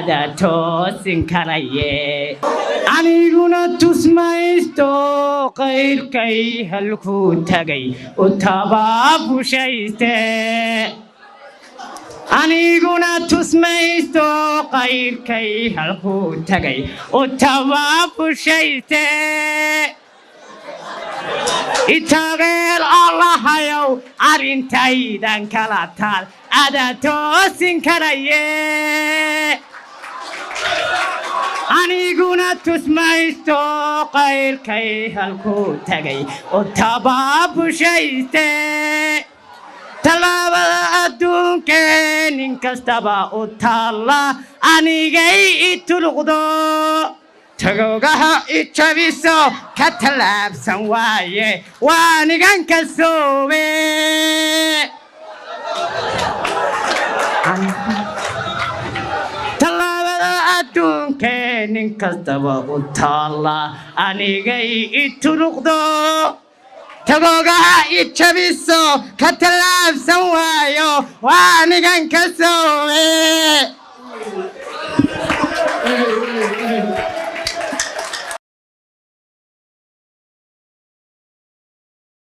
ada toosin karaye aniguna tusmaysto qayrkay halku tagay u tababushayste aniguna tusmaysto qayrkay halku tagay u tababushayste itageel allahayow arintaydan kala taal ada toosin karaye aniguna tusmaysto qayrkay halku tagay u tababushayste talaabada adduunke nin kastaba u taalla anigay ituluqdo tagogaha ijabiso ka talaabsan waaye waanigan ka soobe talaabada adduunke nin kastaba u taalla anigay ituluqdo tagogaha ijabiso ka talaabsan waayo waanigan ka soobe